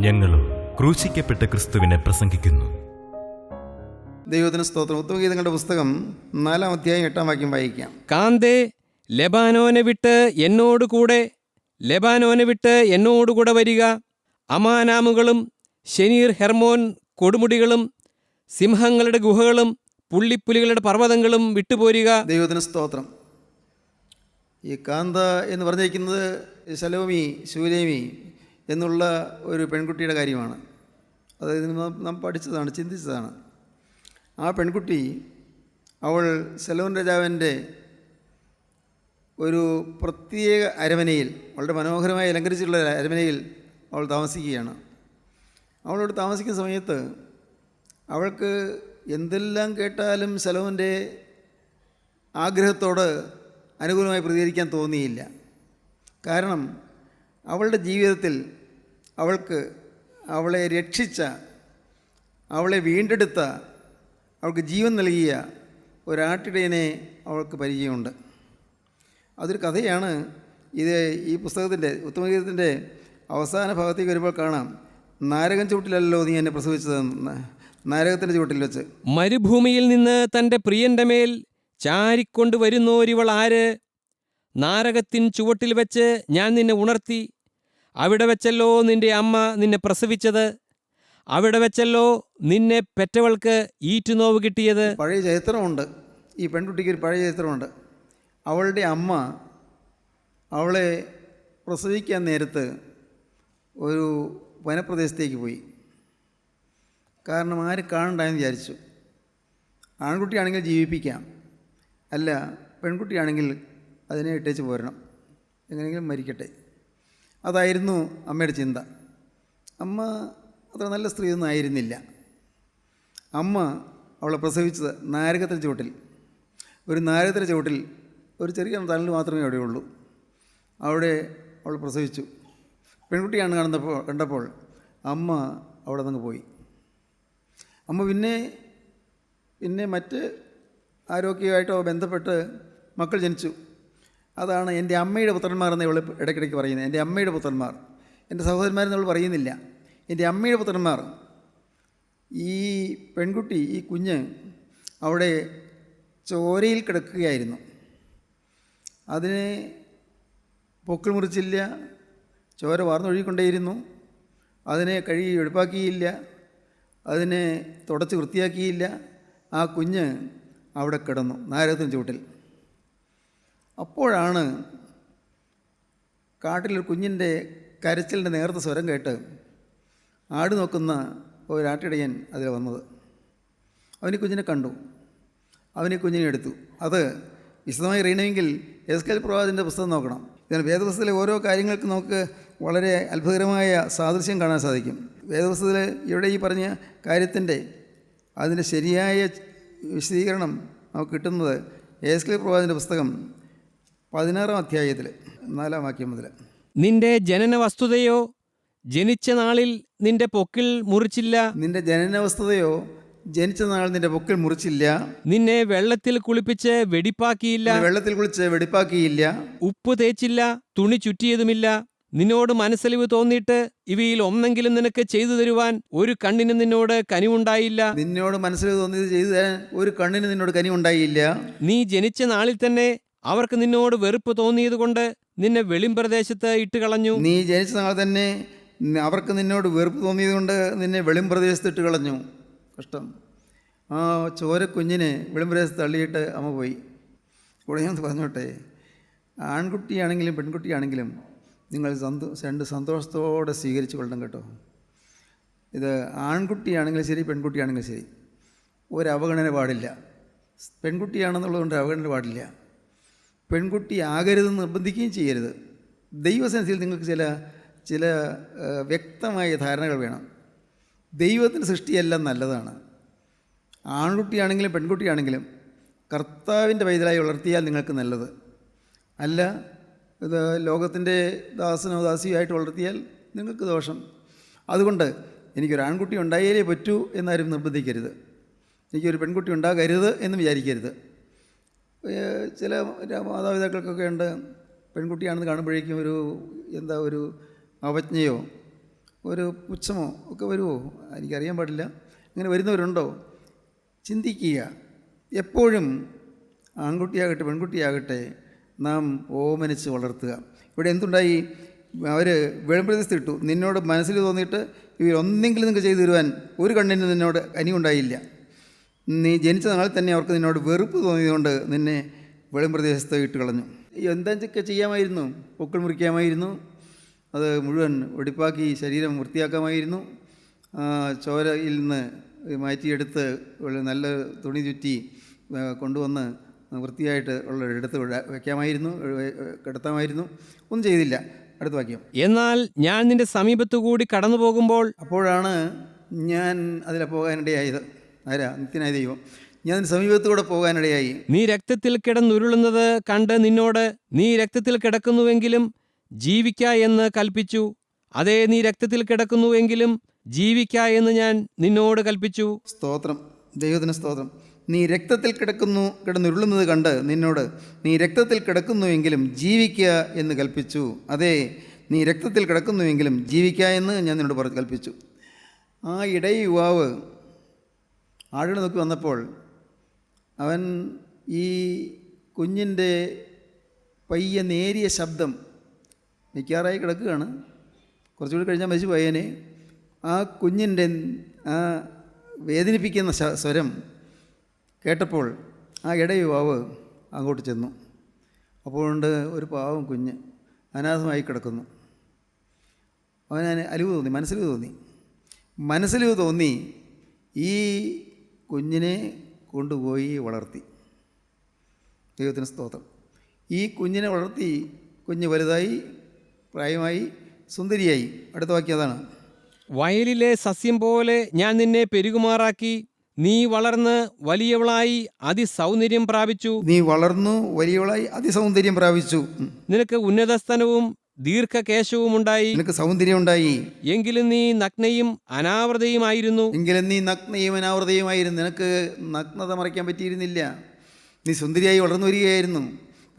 ഞങ്ങളും ക്രൂശിക്കപ്പെട്ട ക്രിസ്തുവിനെ പ്രസംഗിക്കുന്നു. ദൈവത്തിന് സ്തോത്രം. ഉത്തമഗീതങ്ങളുടെ പുസ്തകം 4-ാം അധ്യായം 8-ാം വാക്യം വായിക്കാം. കാന്തേ, ലെബാനോനെ വിട്ട് എന്നോടുകൂടെ വരിക. അമാനാമുകളും ശനീർ ഹെർമോൻ കൊടുമുടികളും സിംഹങ്ങളുടെ ഗുഹകളും പുള്ളിപ്പുലികളുടെ പർവ്വതങ്ങളും വിട്ടുപോരുക. ദൈവത്തിന് സ്തോത്രം. ഈ കാന്ത എന്ന് പറഞ്ഞിരിക്കുന്നത് ശലോമി ശൂലേമി എന്നുള്ള ഒരു പെൺകുട്ടിയുടെ കാര്യമാണ്. അതായത് നാം പഠിച്ചതാണ്, ചിന്തിച്ചതാണ്. ആ പെൺകുട്ടി അവൾ ശലോൻ രാജാവിൻ്റെ ഒരു പ്രത്യേക അരമനയിൽ, വളരെ മനോഹരമായി അലങ്കരിച്ചിട്ടുള്ള അരമനയിൽ അവൾ താമസിക്കുകയാണ്. അവളോട് താമസിക്കുന്ന സമയത്ത് അവൾക്ക് എന്തെല്ലാം കേട്ടാലും ശലോമോൻ്റെ ആഗ്രഹത്തോട് അനുകൂലമായി പ്രതികരിക്കാൻ തോന്നിയില്ല. കാരണം അവളുടെ ജീവിതത്തിൽ അവളെ രക്ഷിച്ച, അവളെ വീണ്ടെടുത്ത, അവൾക്ക് ജീവൻ നൽകിയ ഒരാട്ടിടയനെ അവൾക്ക് പരിചയമുണ്ട്. അതൊരു കഥയാണ്. ഈ പുസ്തകത്തിൻ്റെ ഉത്തമഗീതത്തിൻ്റെ അവസാന ഭാഗത്തേക്ക് വരുമ്പോൾ കാണാം, നാരകം ചുവട്ടിലല്ലോ നീ എന്നെ പ്രസവിച്ചതെന്ന്, നാരകത്തിൻ്റെ ചുവട്ടിൽ വെച്ച്. മരുഭൂമിയിൽ നിന്ന് തൻ്റെ പ്രിയൻ്റെ മേൽ ചാരിക്കൊണ്ടുവരുന്നോരിവൾ ആര്? നാരകത്തിൻ ചുവട്ടിൽ വെച്ച് ഞാൻ നിന്നെ ഉണർത്തി. അവിടെ വെച്ചല്ലോ നിന്റെ അമ്മ നിന്നെ പ്രസവിച്ചത്. അവിടെ വെച്ചല്ലോ നിന്നെ പെറ്റവൾക്ക് ഈറ്റുനോവ് കിട്ടിയത്. പഴയ ചരിത്രമുണ്ട്. ഈ പെൺകുട്ടിക്ക് ഒരു പഴയ ചരിത്രമുണ്ട്. അവളുടെ അമ്മ അവളെ പ്രസവിക്കാൻ നേരത്ത് ഒരു വനപ്രദേശത്തേക്ക് പോയി. കാരണം ആരും കാണണ്ടായെന്ന് വിചാരിച്ചു. ആൺകുട്ടിയാണെങ്കിൽ ജീവിപ്പിക്കാം, അല്ല പെൺകുട്ടിയാണെങ്കിൽ അതിനെ ഇട്ടേച്ച് പോരണം, എങ്ങനെയെങ്കിലും മരിക്കട്ടെ. അതായിരുന്നു അമ്മയുടെ ചിന്ത. അമ്മ അത്ര നല്ല സ്ത്രീയൊന്നും ആയിരുന്നില്ല. അമ്മ അവളെ പ്രസവിച്ചത് നാരകത്തിൻ്റെ ചുവട്ടിൽ, ഒരു നാരകത്തിൻ്റെ ചുവട്ടിൽ ഒരു ചെറിയ തണൽ മാത്രമേ അവിടെയുള്ളൂ. അവിടെ അവൾ പ്രസവിച്ചു. പെൺകുട്ടിയാണ് കണ്ടപ്പോൾ അമ്മ അവിടെ നിന്ന് പോയി. അമ്മ പിന്നെ മറ്റ് ആരോഗ്യമായിട്ടോ ബന്ധപ്പെട്ട് മക്കൾ ജനിച്ചു. അതാണ് എൻ്റെ അമ്മയുടെ പുത്രന്മാരെന്ന് ഇവൾ ഇടയ്ക്കിടയ്ക്ക് പറയുന്നത്. എൻ്റെ അമ്മയുടെ പുത്രന്മാർ, എൻ്റെ സഹോദരന്മാരെന്ന് അവൾ പറയുന്നില്ല. എൻ്റെ അമ്മയുടെ പുത്രന്മാർ. ഈ പെൺകുട്ടി, ഈ കുഞ്ഞ് അവിടെ ചോരയിൽ കിടക്കുകയായിരുന്നു. അതിനെ പൊക്കിൾ മുറിച്ചില്ല, ചോര വാർന്നൊഴുകിക്കൊണ്ടേയിരുന്നു. അതിനെ കഴുകി വെടുപ്പാക്കിയില്ല, അതിനെ തുടച്ച് വൃത്തിയാക്കിയില്ല. ആ കുഞ്ഞ് അവിടെ കിടന്നു നാരകത്തിന് ചുവട്ടിൽ. അപ്പോഴാണ് കാട്ടിലൊരു കുഞ്ഞിൻ്റെ കരച്ചിലിൻ്റെ നേർത്ത സ്വരം കേട്ട് ആട് നോക്കുന്ന ഒരാട്ടിടയൻ അതിൽ വന്നത്. അവന് കുഞ്ഞിനെ കണ്ടു, അവന് കുഞ്ഞിനെ എടുത്തു. അത് വിശദമായി അറിയണമെങ്കിൽ എസ്കേൽ പ്രവാചകൻ്റെ പുസ്തകം നോക്കണം. ഇതിന് വേദപുസ്തകത്തിലെ ഓരോ കാര്യങ്ങൾക്കും നമുക്ക് വളരെ അത്ഭുതകരമായ സാദൃശ്യം കാണാൻ സാധിക്കും. വേദപുസ്തകത്തിൽ ഇവിടെ ഈ പറഞ്ഞ കാര്യത്തിൻ്റെ അതിൻ്റെ ശരിയായ വിശദീകരണം നമുക്ക് കിട്ടുന്നത് എസ്കേൽ പ്രവാചകൻ്റെ പുസ്തകം 16-ാം അധ്യായത്തിൽ 4-ാം വാക്യം മുതൽ. നിന്റെ ജനന വസ്തുതയോ ജനിച്ച നാളിൽ നിന്റെ പൊക്കിൾ മുറിച്ചില്ല. നിന്റെ ജനന വസ്തുതയോ ജനിച്ച നാൾ നിന്റെ പൊക്കിൾ മുറിച്ചില്ല. നിന്നെ വെള്ളത്തിൽ കുളിപ്പിച്ച് വെടിപ്പാക്കിയില്ല. ഉപ്പ് തേച്ചില്ല, തുണി ചുറ്റിയതുമില്ല. നിന്നോട് മനസ്സലിവ് തോന്നിയിട്ട് ഇവയിൽ ഒന്നെങ്കിലും നിനക്ക് ചെയ്തു തരുവാൻ ഒരു കണ്ണിന് നിന്നോട് കനിവുണ്ടായില്ല. നിന്നോട് മനസ്സലിവ് തോന്നിയത് ചെയ്തു തരാൻ ഒരു കണ്ണിന് നിന്നോട് കനിവുണ്ടായില്ല. നീ ജനിച്ച നാളിൽ തന്നെ അവർക്ക് നിന്നോട് വെറുപ്പ് തോന്നിയതുകൊണ്ട് നിന്നെ വെളിമ്പ്രദേശത്ത് ഇട്ട് കളഞ്ഞു. നീ ജനിച്ച നാൾ തന്നെ അവർക്ക് നിന്നോട് വെറുപ്പ് തോന്നിയതുകൊണ്ട് നിന്നെ വെളിമ്പ്രദേശത്ത് ഇട്ട് കളഞ്ഞു. കഷ്ടം. ആ ചോരക്കുഞ്ഞിനെ വെളിമ്പ്രദേശത്ത് തള്ളിയിട്ട് അമ്മ പോയി. കൂടെ ഞാൻ പറഞ്ഞോട്ടെ, ആൺകുട്ടിയാണെങ്കിലും പെൺകുട്ടിയാണെങ്കിലും നിങ്ങൾ രണ്ട് സന്തോഷത്തോടെ സ്വീകരിച്ചു കൊള്ളണം കേട്ടോ. ഇത് ആൺകുട്ടിയാണെങ്കിലും ശരി, പെൺകുട്ടിയാണെങ്കിലും ശരി, ഒരവഗണന പാടില്ല. പെൺകുട്ടിയാണെന്നുള്ളതുകൊണ്ട് അവഗണന പാടില്ല. പെൺകുട്ടി ആകരുതെന്ന് നിർബന്ധിക്കുകയും ചെയ്യരുത്. ദൈവസന്നിധിയിൽ നിങ്ങൾക്ക് ചില വ്യക്തമായ ധാരണകൾ വേണം. ദൈവത്തിൻ്റെ സൃഷ്ടിയെല്ലാം നല്ലതാണ്. ആൺകുട്ടിയാണെങ്കിലും പെൺകുട്ടിയാണെങ്കിലും കർത്താവിൻ്റെ പൈതലായി വളർത്തിയാൽ നിങ്ങൾക്ക് നല്ലത്. അല്ല, ഇത് ലോകത്തിൻ്റെ ദാസനോ ദാസിയോ ആയിട്ട് വളർത്തിയാൽ നിങ്ങൾക്ക് ദോഷം. അതുകൊണ്ട് എനിക്കൊരു ആൺകുട്ടി ഉണ്ടായാലേ പറ്റൂ എന്നാരും നിർബന്ധിക്കരുത്. എനിക്കൊരു പെൺകുട്ടി ഉണ്ടാകരുത് എന്ന് വിചാരിക്കരുത്. ചില മാതാപിതാക്കൾക്കൊക്കെ ഉണ്ട്, പെൺകുട്ടിയാണെന്ന് കാണുമ്പോഴേക്കും ഒരു അവജ്ഞയോ ഒരു പുച്ഛമോ ഒക്കെ വരുമോ? എനിക്കറിയാൻ പാടില്ല. അങ്ങനെ വരുന്നവരുണ്ടോ? ചിന്തിക്കുക. എപ്പോഴും ആൺകുട്ടിയാകട്ടെ പെൺകുട്ടിയാകട്ടെ നാം ഓമനിച്ച് വളർത്തുക. ഇവിടെ എന്തുണ്ടായി? അവർ വെളിപ്രദേശത്ത് ഇട്ടു. നിന്നോട് മനസ്സിൽ തോന്നിയിട്ട് ഇവരൊന്നെങ്കിലും നിങ്ങൾക്ക് ചെയ്തു തരുവാൻ ഒരു കണ്ണിന് നിന്നോട് കനിവുണ്ടായില്ല. നീ ജനിച്ച നാളിൽ തന്നെ അവർക്ക് നിന്നോട് വെറുപ്പ് തോന്നിയതുകൊണ്ട് നിന്നെ വെളിപ്രദേശത്ത് ഇട്ട് കളഞ്ഞു. എന്തൊക്കെ ചെയ്യാമായിരുന്നു? പൊക്കൾ മുറിക്കാമായിരുന്നു, അത് മുഴുവൻ വെടിപ്പാക്കി ശരീരം വൃത്തിയാക്കാമായിരുന്നു, ചോരയിൽ നിന്ന് മാറ്റിയെടുത്ത് നല്ല തുണി ചുറ്റി കൊണ്ടുവന്ന് വൃത്തിയായിട്ട് ഉള്ള എടുത്ത് വയ്ക്കാമായിരുന്നു, കിടത്താമായിരുന്നു. ഒന്നും ചെയ്തില്ല. അടുത്ത വാക്യം. എന്നാൽ ഞാൻ നിന്റെ സമീപത്തുകൂടി കടന്നു പോകുമ്പോൾ. അപ്പോഴാണ് ഞാൻ അതിലെ പോകാനിടയായത്. ആരാ? നിത്യനായ ദൈവം. ഞാൻ സമീപത്തുകൂടെ പോകാനിടയായി. നീ രക്തത്തിൽ കിടന്നുരുളുന്നത് കണ്ട് നിന്നോട്, നീ രക്തത്തിൽ കിടക്കുന്നുവെങ്കിലും ജീവിക്ക എന്ന് കൽപ്പിച്ചു. അതേ, നീ രക്തത്തിൽ കിടക്കുന്നുവെങ്കിലും ജീവിക്ക എന്ന് ഞാൻ നിന്നോട് കൽപ്പിച്ചു. സ്തോത്രം, ദൈവത്തിന് സ്തോത്രം. നീ രക്തത്തിൽ കിടന്നുരുളുന്നത് കണ്ട് നിന്നോട്, നീ രക്തത്തിൽ കിടക്കുന്നുവെങ്കിലും ജീവിക്കുക എന്ന് കൽപ്പിച്ചു. അതെ, നീ രക്തത്തിൽ കിടക്കുന്നുവെങ്കിലും ജീവിക്കുക എന്ന് ഞാൻ നിന്നോട് കൽപ്പിച്ചു. ആ ഇടയ യുവാവ് ആടുകൾ നോക്കി വന്നപ്പോൾ അവൻ ഈ കുഞ്ഞിൻ്റെ പയ്യെ നേരിയ ശബ്ദം, നിൽക്കാറായി കിടക്കുകയാണ്, കുറച്ചുകൂടി കഴിഞ്ഞാൽ മരിച്ചു പയ്യനെ, ആ കുഞ്ഞിൻ്റെ ആ വേദനിപ്പിക്കുന്ന സ്വരം കേട്ടപ്പോൾ ആ ഇടയുവാവ് അങ്ങോട്ട് ചെന്നു. അപ്പോഴുണ്ട് ഒരു പാവം കുഞ്ഞ് അനാഥമായി കിടക്കുന്നു. അവന് അലിവ് തോന്നി, മനസ്സിലിവ് തോന്നി. ഈ കുഞ്ഞിനെ കൊണ്ടുപോയി വളർത്തി. ദൈവത്തിന് സ്തോത്രം. ഈ കുഞ്ഞിനെ വളർത്തി, കുഞ്ഞ് വലുതായി, പ്രായമായി, സുന്ദരിയായി. അടുത്ത വാക്യം അതാണ്. വയലിലെ സസ്യം പോലെ ഞാൻ നിന്നെ പെരുകുമാറാക്കി, നീ വളർന്ന് വലിയവളായി അതിസൗന്ദര്യം പ്രാപിച്ചു. നീ വളർന്നു വലിയവളായി അതിസൗന്ദര്യം പ്രാപിച്ചു. നിനക്ക് ഉന്നതസ്ഥനവും ദീർഘകേശവും ഉണ്ടായി. നിനക്ക് സൗന്ദര്യം ഉണ്ടായി. എങ്കിലും നീ നഗ്നയും അനാവൃതയുമായിരുന്നു. നിനക്ക് നഗ്നത മറയ്ക്കാൻ പറ്റിയിരുന്നില്ല. നീ സുന്ദരിയായി വളർന്നു വരികയായിരുന്നു.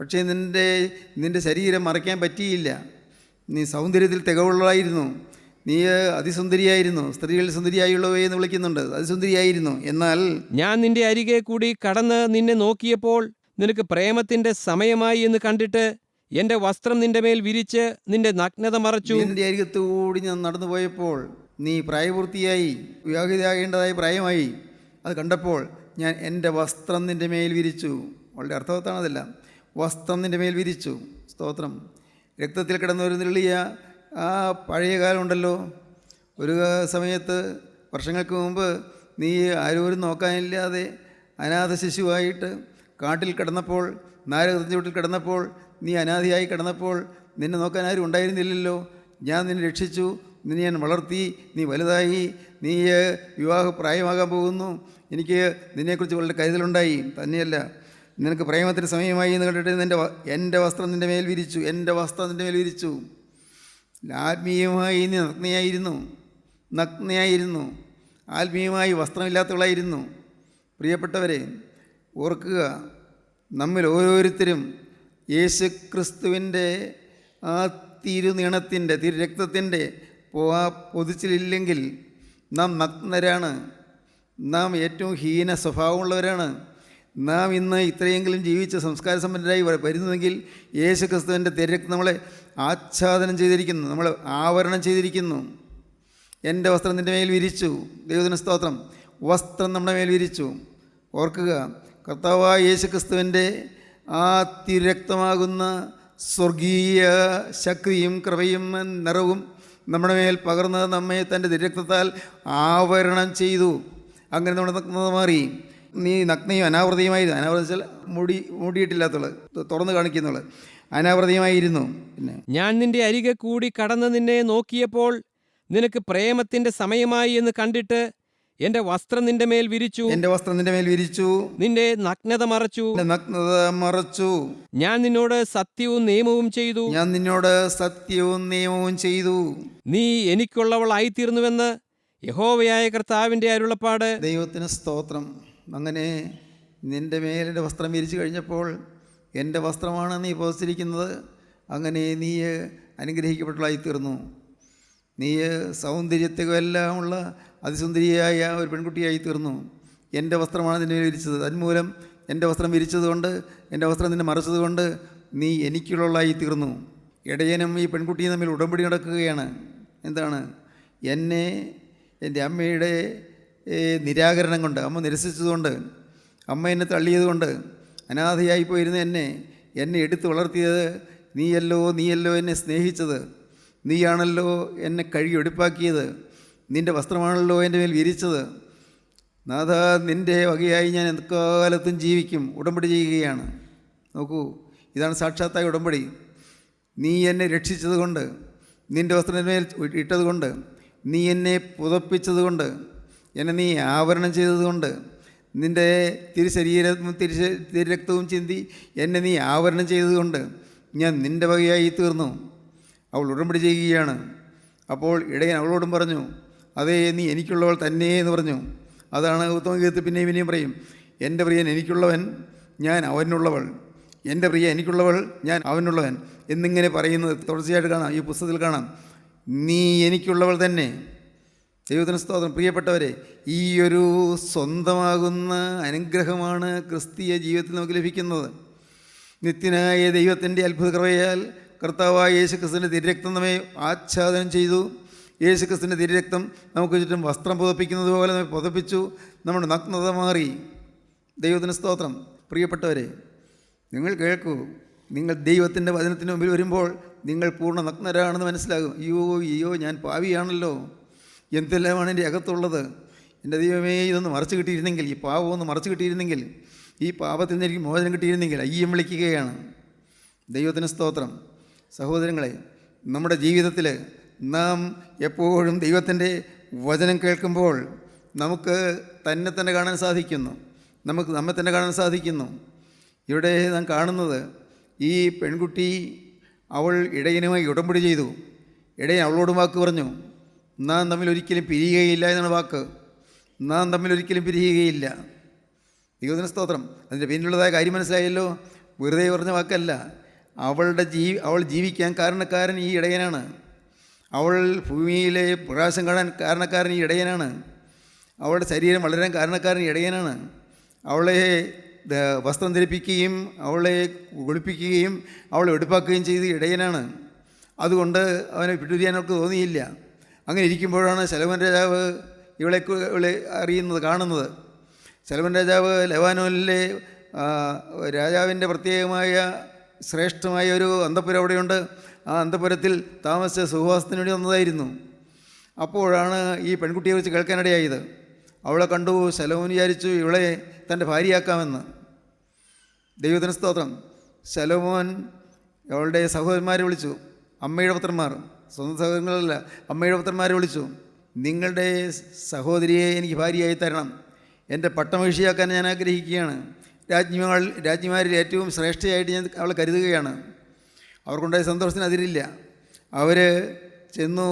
പക്ഷേ നിന്റെ ശരീരം മറയ്ക്കാൻ പറ്റിയില്ല. നീ സൗന്ദര്യത്തിൽ തികവുള്ളതായിരുന്നു. നീ അതിസുന്ദരിയായിരുന്നു. സ്ത്രീകൾ സുന്ദരിയായുള്ളവയെ എന്ന് വിളിക്കുന്നുണ്ട്. അതിസുന്ദരിയായിരുന്നു. എന്നാൽ ഞാൻ നിന്റെ അരികെ കൂടി കടന്ന് നിന്നെ നോക്കിയപ്പോൾ നിനക്ക് പ്രേമത്തിന്റെ സമയമായി എന്ന് കണ്ടിട്ട് എന്റെ വസ്ത്രം നിന്റെ മേൽ വിരിച്ച് നിന്റെ നഗ്നത മറച്ചു. നിന്റെ അരികത്തുകൂടി ഞാൻ നടന്നു പോയപ്പോൾ നീ പ്രായപൂർത്തിയായി, വിവാഹിതയാകേണ്ടതായ പ്രായമായി. അത് കണ്ടപ്പോൾ ഞാൻ എൻ്റെ വസ്ത്രം നിന്റെ മേൽ വിരിച്ചു. വളരെ അർത്ഥവത്താണതല്ല. വസ്ത്രം നിന്റെ മേൽ വിരിച്ചു. സ്തോത്രം. രക്തത്തിൽ കിടന്നൊരു നെള്ളിയ ആ പഴയ കാലമുണ്ടല്ലോ. ഒരു സമയത്ത് വർഷങ്ങൾക്ക് മുമ്പ് നീ ആരോരും നോക്കാനില്ലാതെ അനാഥ ശിശുവായിട്ട് കാട്ടിൽ കിടന്നപ്പോൾ, നാരകത്തിൻ്റെ കിടന്നപ്പോൾ, നീ അനാഥയായി കിടന്നപ്പോൾ നിന്നെ നോക്കാൻ ആരും ഉണ്ടായിരുന്നില്ലല്ലോ. ഞാൻ നിന്നെ രക്ഷിച്ചു, നിന്നെ ഞാൻ വളർത്തി, നീ വലുതായി, നീ വിവാഹപ്രായമാകാൻ പോകുന്നു. എനിക്ക് നിന്നെക്കുറിച്ച് വളരെ കരുതലുണ്ടായി. തന്നെയല്ല, നിനക്ക് പ്രേമത്തിന് സമയമായി എന്ന് കണ്ടിട്ട് എൻ്റെ വസ്ത്രം നിൻ്റെ മേൽ വിരിച്ചു. എൻ്റെ വസ്ത്രം നിൻ്റെ മേൽ വിരിച്ചു. ആത്മീയമായി നീ നഗ്നയായിരുന്നു. ആത്മീയമായി വസ്ത്രമില്ലാത്തവളായിരുന്നു. പ്രിയപ്പെട്ടവരെ, ഓർക്കുക, നമ്മിൽ ഓരോരുത്തരും യേശു ക്രിസ്തുവിൻ്റെ ആ തിരുനീണത്തിൻ്റെ തിരുരക്തത്തിൻ്റെ പൊതിച്ചിലില്ലെങ്കിൽ നാം നഗ്നരാണ്. നാം ഏറ്റവും ഹീന സ്വഭാവമുള്ളവരാണ്. നാം ഇന്ന് ഇത്രയെങ്കിലും ജീവിച്ച് സംസ്കാര സമ്പന്നരായി വരുന്നതെങ്കിൽ യേശു ക്രിസ്തുവിൻ്റെ തിരുരക്തം നമ്മളെ ആച്ഛാദനം ചെയ്തിരിക്കുന്നു, നമ്മൾ ആവരണം ചെയ്തിരിക്കുന്നു. എൻ്റെ വസ്ത്രം നിൻ്റെ മേൽ വിരിച്ചു. ദൈവത്തിന് സ്തോത്രം. വസ്ത്രം നമ്മുടെ മേൽ വിരിച്ചു. ഓർക്കുക, കർത്താവായ യേശു ക്രിസ്തുവിൻ്റെ ആ തിരുരക്തമാകുന്ന സ്വർഗീയ ശക്തിയും കൃപയും നിറവും നമ്മുടെ മേൽ പകർന്ന് നമ്മെ തൻ്റെ തിരുരക്തത്താൽ ആവരണം ചെയ്തു. അങ്ങനെ നമ്മുടെ നഗ്നത മാറി. നീ നഗ്നയും അനാവൃതയുമായിരുന്നു. അനാവൃതം വെച്ചാൽ മൂടിയിട്ടില്ലാത്തവള്, തുറന്നു കാണിക്കുന്നവള്, അനാവൃതയുമായിരുന്നു. പിന്നെ ഞാൻ നിന്റെ അരികെ കൂടി കടന്ന് നിന്നെ നോക്കിയപ്പോൾ നിനക്ക് പ്രേമത്തിന്റെ സമയമായി എന്ന് കണ്ടിട്ട് എന്റെ വസ്ത്രം നിന്റെ മേൽ വിരിച്ചു. എൻ്റെ വസ്ത്രം നിന്റെ മേൽ വിരിച്ചു. നിന്റെ നഗ്നത മറച്ചു. നഗ്നത മറച്ചു. ഞാൻ നിന്നോട് സത്യവും നിയമവും ചെയ്തു. ഞാൻ നിന്നോട് സത്യവും നിയമവും ചെയ്തു. നീ എനിക്കുള്ളവളായിത്തീർന്നുവെന്ന് യഹോവയായ കർത്താവിന്റെ അരുളപ്പാട്. ദൈവത്തിന് സ്തോത്രം. അങ്ങനെ നിന്റെ മേലെ വസ്ത്രം വിരിച്ചു കഴിഞ്ഞപ്പോൾ എൻ്റെ വസ്ത്രമാണ് നീ പോസിച്ചിരിക്കുന്നത്. അങ്ങനെ നീ അനുഗ്രഹിക്കപ്പെട്ടവളായിത്തീർന്നു. നീ സൗന്ദര്യത്തെല്ലാമുള്ള അതിസുന്ദരിയായ ഒരു പെൺകുട്ടിയായി തീർന്നു. എൻ്റെ വസ്ത്രമാണ് നിന്നെ വിരിച്ചത്. തന്മൂലം എൻ്റെ വസ്ത്രം വിരിച്ചതുകൊണ്ട്, എൻ്റെ വസ്ത്രം നിന്നെ മറച്ചതുകൊണ്ട് നീ എനിക്കുള്ളവളായി തീർന്നു. ഇടയനും ഈ പെൺകുട്ടിയും തമ്മിൽ ഉടമ്പടി നടക്കുകയാണ്. എന്താണ്? എന്നെ എൻ്റെ അമ്മയുടെ നിരാകരണം കൊണ്ട്, അമ്മ നിരസിച്ചതുകൊണ്ട്, അമ്മ എന്നെ തള്ളിയതുകൊണ്ട്, അനാഥയായി പോയിരുന്ന എന്നെ എടുത്ത് വളർത്തിയത് നീയല്ലോ എന്നെ സ്നേഹിച്ചത്, നീയാണല്ലോ എന്നെ കഴുകി വെടിപ്പാക്കിയത്, നിൻ്റെ വസ്ത്രമാണല്ലോ എൻ്റെ മേൽ വിരിച്ചത്. നാഥ, നിൻ്റെ വകയായി ഞാൻ എക്കാലത്തും ജീവിക്കും. ഉടമ്പടി ചെയ്യുകയാണ്. നോക്കൂ, ഇതാണ് സാക്ഷാത്തായ ഉടമ്പടി. നീ എന്നെ രക്ഷിച്ചതുകൊണ്ട്, നിൻ്റെ വസ്ത്രത്തിന്മേൽ ഇട്ടതുകൊണ്ട്, നീ എന്നെ പുതപ്പിച്ചതുകൊണ്ട്, എന്നെ നീ ആവരണം ചെയ്തതുകൊണ്ട്, നിൻ്റെ തിരുരക്തവും ചിന്തി എന്നെ നീ ആവരണം ചെയ്തതുകൊണ്ട് ഞാൻ നിൻ്റെ വകയായി തീർന്നു. അവൾ ഉടമ്പടി ചെയ്യുകയാണ്. അപ്പോൾ ഇടയൻ അവളോടും പറഞ്ഞു, അതേ, നീ എനിക്കുള്ളവൾ തന്നെ എന്ന് പറഞ്ഞു. അതാണ് ഉത്തമഗീതത്തിൽ പിന്നെയും പറയും, എൻ്റെ പ്രിയൻ എനിക്കുള്ളവൻ, ഞാൻ അവനുള്ളവൾ, എൻ്റെ പ്രിയ എനിക്കുള്ളവൾ, ഞാൻ അവനുള്ളവൻ എന്നിങ്ങനെ പറയുന്നത് തുടർച്ചയായിട്ട് കാണാം. ഈ പുസ്തകത്തിൽ കാണാം. നീ എനിക്കുള്ളവൾ തന്നെ. ദൈവത്തിന് സ്തോത്രം. പ്രിയപ്പെട്ടവരെ, ഈ ഒരു സ്വന്തമാകുന്ന അനുഗ്രഹമാണ് ക്രിസ്തീയ ജീവിതത്തിൽ നമുക്ക് ലഭിക്കുന്നത്. നിത്യനായ ദൈവത്തിൻ്റെ അത്ഭുത കൃപയാൽ കർത്താവായ യേശുക്രിസ്തുവിൻ്റെ തിരുരക്തം നമ്മെ ആച്ഛാദനം ചെയ്തു. യേശുക്രിസ്തുവിൻ്റെ തിരുരക്തം നമുക്ക് ചുറ്റും വസ്ത്രം പുതപ്പിക്കുന്നത് പോലെ നമ്മെ പുതപ്പിച്ചു. നമ്മുടെ നഗ്നത മാറി. ദൈവത്തിന് സ്തോത്രം. പ്രിയപ്പെട്ടവരെ, നിങ്ങൾ കേൾക്കൂ. നിങ്ങൾ ദൈവത്തിൻ്റെ വചനത്തിന് മുമ്പിൽ വരുമ്പോൾ നിങ്ങൾ പൂർണ്ണ നഗ്നരാണെന്ന് മനസ്സിലാകും. അയ്യോ ഞാൻ പാപിയാണല്ലോ, എന്തെല്ലാമാണ് എൻ്റെ അകത്തുള്ളത്, എൻ്റെ ദൈവമേ, ഇതൊന്ന് മറച്ചു കിട്ടിയിരുന്നെങ്കിൽ, ഈ പാപം ഒന്ന് മറച്ചു കിട്ടിയിരുന്നെങ്കിൽ, ഈ പാപത്തിൽ നിന്ന് എനിക്ക് മോചനം കിട്ടിയിരുന്നെങ്കിൽ അയ്യം വിളിക്കുകയാണ്. ദൈവത്തിന് സ്തോത്രം. സഹോദരങ്ങളെ, നമ്മുടെ ജീവിതത്തിൽ നാം എപ്പോഴും ദൈവത്തിൻ്റെ വചനം കേൾക്കുമ്പോൾ നമുക്ക് തന്നെ കാണാൻ സാധിക്കുന്നു. നമുക്ക് നമ്മെ തന്നെ കാണാൻ സാധിക്കുന്നു. ഇവിടെ നാം കാണുന്നത്, ഈ പെൺകുട്ടി അവൾ ഇടയനുമായി ഉടമ്പടി ചെയ്തു. ഇടയൻ അവളോട് വാക്ക് പറഞ്ഞു, നാം തമ്മിൽ ഒരിക്കലും പിരിയുകയില്ല എന്നാണ് വാക്ക്. നാം തമ്മിൽ ഒരിക്കലും പിരിയുകയില്ല. ദൈവത്തിന് സ്തോത്രം. അതിൻ്റെ പിന്നിലുള്ളതായ കാര്യം മനസ്സിലായല്ലോ. വെറുതെ പറഞ്ഞ വാക്കല്ല. അവൾ ജീവിക്കാൻ കാരണക്കാരൻ ഈ ഇടയനാണ്. അവൾ ഭൂമിയിലെ പ്രകാശം കാണാൻ കാരണക്കാരൻ ഈ ഇടയനാണ്. അവളുടെ ശരീരം വളരാൻ കാരണക്കാരൻ ഈ ഇടയനാണ്. അവളെ വസ്ത്രം ധരിപ്പിക്കുകയും അവളെ കുളിപ്പിക്കുകയും അവളെ വെടിപ്പാക്കുകയും ചെയ്ത് ഇടയനാണ്. അതുകൊണ്ട് അവനെ പിടിക്കാൻ അവൾക്ക് തോന്നിയില്ല. അങ്ങനെ ഇരിക്കുമ്പോഴാണ് ശലോമോൻ രാജാവ് ഇവളെ അറിയുന്നത്, കാണുന്നത്. ശലോമോൻ രാജാവ് ലെബാനോനിലെ രാജാവിൻ്റെ പ്രത്യേകമായ ശ്രേഷ്ഠമായ ഒരു അന്തഃപുരം അവിടെയുണ്ട്. ആ അന്തഃപുരത്തിൽ താമസിച്ച സുഖവാസത്തിന് വേണ്ടി വന്നതായിരുന്നു. അപ്പോഴാണ് ഈ പെൺകുട്ടിയെ വെച്ച് കേൾക്കാനിടയായത്. അവളെ കണ്ടു. ശലോമോൻ വിചാരിച്ചു ഇവളെ തൻ്റെ ഭാര്യയാക്കാമെന്ന്. ദൈവത്തിന് സ്തോത്രം. ശലോമോൻ അവളുടെ സഹോദരന്മാരെ വിളിച്ചു, അമ്മയുടെ പുത്രന്മാർ, സ്വന്തം സഹോദരങ്ങളല്ല, അമ്മയുടെ പുത്രന്മാരെ വിളിച്ചു. നിങ്ങളുടെ സഹോദരിയെ എനിക്ക് ഭാര്യയായി തരണം. എൻ്റെ പട്ടമഹിഷിയാക്കാൻ ഞാൻ ആഗ്രഹിക്കുകയാണ്. രാജ്ഞിമാരിൽ ഏറ്റവും ശ്രേഷ്ഠയായിട്ട് ഞാൻ അവളെ കരുതുകയാണ്. അവർക്കുണ്ടായ സന്തോഷത്തിന് അതിരില്ല. അവർ ചെന്നു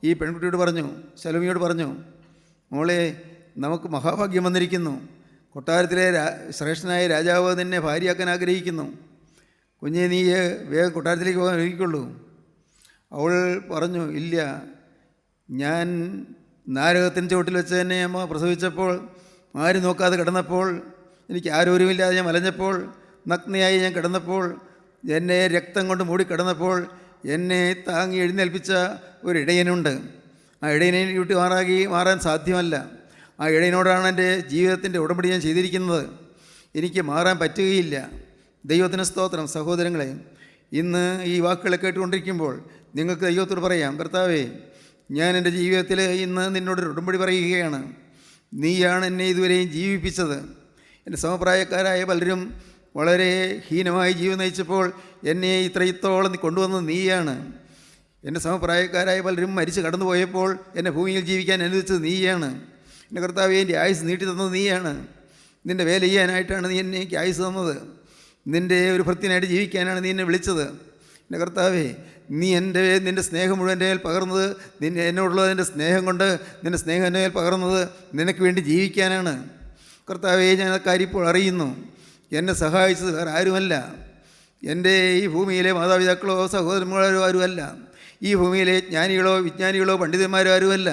ഈ പെൺകുട്ടിയോട് പറഞ്ഞു, ശലോമിയോട് പറഞ്ഞു, മോളെ, നമുക്ക് മഹാഭാഗ്യം വന്നിരിക്കുന്നു. കൊട്ടാരത്തിലെ ശ്രേഷ്ഠനായ രാജാവ് നിന്നെ ഭാര്യയാക്കാൻ ആഗ്രഹിക്കുന്നു. കുഞ്ഞെ, നീ വേഗം കൊട്ടാരത്തിലേക്ക് പോകാൻ ഒരുക്കിക്കൊള്ളൂ. അവൾ പറഞ്ഞു, ഇല്ല, ഞാൻ നാരകത്തിൻ്റെ ചുവട്ടിൽ വെച്ച് തന്നെ അമ്മ പ്രസവിച്ചപ്പോൾ, ആരും നോക്കാതെ കിടന്നപ്പോൾ, എനിക്ക് ആരോരുമില്ലാതെ ഞാൻ വലഞ്ഞപ്പോൾ, നഗ്നയായി ഞാൻ കിടന്നപ്പോൾ, എന്നെ രക്തം കൊണ്ട് മൂടി കിടന്നപ്പോൾ എന്നെ താങ്ങി എഴുന്നേൽപ്പിച്ച ഒരു ഇടയനുണ്ട്. ആ ഇടയനെ വിട്ട് മാറാൻ സാധ്യമല്ല. ആ ഇടയനോടാണ് എൻ്റെ ജീവിതത്തിൻ്റെ ഉടമ്പടി ഞാൻ ചെയ്തിരിക്കുന്നത്. എനിക്ക് മാറാൻ പറ്റുകയില്ല. ദൈവത്തിന് സ്തോത്രം. സഹോദരങ്ങളെ, ഇന്ന് ഈ വാക്കുകളെ കേട്ടുകൊണ്ടിരിക്കുമ്പോൾ നിങ്ങൾക്ക് ദൈവത്തോട് പറയാം, കർത്താവേ, ഞാൻ എൻ്റെ ജീവിതത്തിൽ ഇന്ന് നിന്നോടൊരു ഉടമ്പടി പറയുകയാണ്. നീയാണ് എന്നെ ഇതുവരെയും ജീവിപ്പിച്ചത്. എൻ്റെ സമപ്രായക്കാരായ പലരും വളരെ ഹീനമായി ജീവിതം നയിച്ചപ്പോൾ എന്നെ ഇത്രത്തോളം കൊണ്ടുവന്നത് നീയാണ്. എൻ്റെ സമപ്രായക്കാരായ പലരും മരിച്ച് കടന്നു പോയപ്പോൾ എന്നെ ഭൂമിയിൽ ജീവിക്കാൻ അനുവദിച്ചത് നീയാണ്. എൻ്റെ കർത്താവേ, എൻ്റെ ആയുസ് നീട്ടി തന്നത് നീയാണ്. നിൻ്റെ വേല ചെയ്യാനായിട്ടാണ് നീ എന്നെ എനിക്ക് ആയുസ് തന്നത്. നിൻ്റെ ഒരു ഭൃത്യനായിട്ട് ജീവിക്കാനാണ് നീ എന്നെ വിളിച്ചത്. എൻ്റെ കർത്താവേ, നീ നിൻ്റെ സ്നേഹം മുഴുവൻ എൻ്റെ മേൽ പകർന്നത്, എന്നോടുള്ളത് എൻ്റെ സ്നേഹം കൊണ്ട് നിൻ്റെ സ്നേഹം എൻ്റെ മേൽ പകർന്നത് നിനക്ക് വേണ്ടി ജീവിക്കാനാണ്. കർത്താവേ, ഞാൻ ആ കാര്യം ഇപ്പോൾ അറിയുന്നു. എന്നെ സഹായിച്ചത് വേറെ ആരുമല്ല. എൻ്റെ ഈ ഭൂമിയിലെ മാതാപിതാക്കളോ സഹോദരന്മാരോ ആരുമല്ല. ഈ ഭൂമിയിലെ ജ്ഞാനികളോ വിജ്ഞാനികളോ പണ്ഡിതന്മാരോ ആരുമല്ല.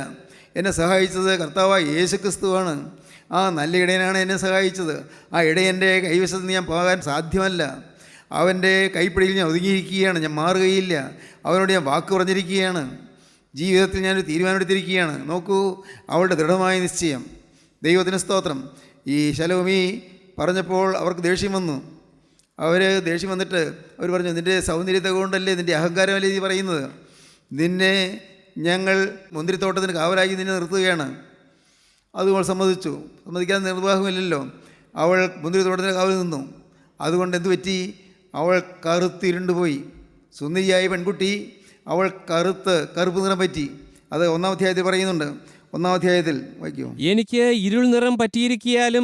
എന്നെ സഹായിച്ചത് കർത്താവായ യേശുക്രിസ്തുവാണ്. ആ നല്ല ഇടയനാണ് എന്നെ സഹായിച്ചത്. ആ ഇടയൻ്റെ കൈവശത്ത് നിന്ന് ഞാൻ പോകാൻ സാധ്യമല്ല. അവൻ്റെ കൈപ്പിടിയിൽ ഞാൻ ഒതുങ്ങിയിരിക്കുകയാണ്. ഞാൻ മാറുകയില്ല. അവനോട് ഞാൻ വാക്ക് പറഞ്ഞിരിക്കുകയാണ്. ജീവിതത്തിൽ ഞാനൊരു തീരുമാനമെടുത്തിരിക്കുകയാണ്. നോക്കൂ, അവളുടെ ദൃഢമായ നിശ്ചയം. ദൈവത്തിന് സ്തോത്രം. ഈ ശലോമി പറഞ്ഞപ്പോൾ അവർക്ക് ദേഷ്യം വന്നു. ദേഷ്യം വന്നിട്ട് അവർ പറഞ്ഞു, നിൻ്റെ സൗന്ദര്യത്തെ കൊണ്ടല്ലേ, നിൻ്റെ അഹങ്കാരമല്ലേ നീ പറയുന്നത്? നിന്നെ ഞങ്ങൾ മുന്തിരിത്തോട്ടത്തിന് കാവലാക്കി നിന്നെ നിർത്തുകയാണ്. അതുകൊണ്ട് സമ്മതിക്കാൻ നിർവാഹമില്ലല്ലോ. അവൾ മുന്തിരിത്തോട്ടത്തിന് കാവൽ നിന്നു. അതുകൊണ്ട് എന്തു പറ്റി? അവൾ കറുത്തിരുണ്ടു പോയി. സുന്ദരിയായ പെൺകുട്ടി, അവൾ കറുപ്പ് നിറം പറ്റി. അത് 1-ാം അധ്യായത്തിൽ പറയുന്നുണ്ട്. 1-ാം അധ്യായത്തിൽ വായിക്കൂ. എനിക്ക് ഇരുൾ നിറം പറ്റിയിരിക്കിയാലും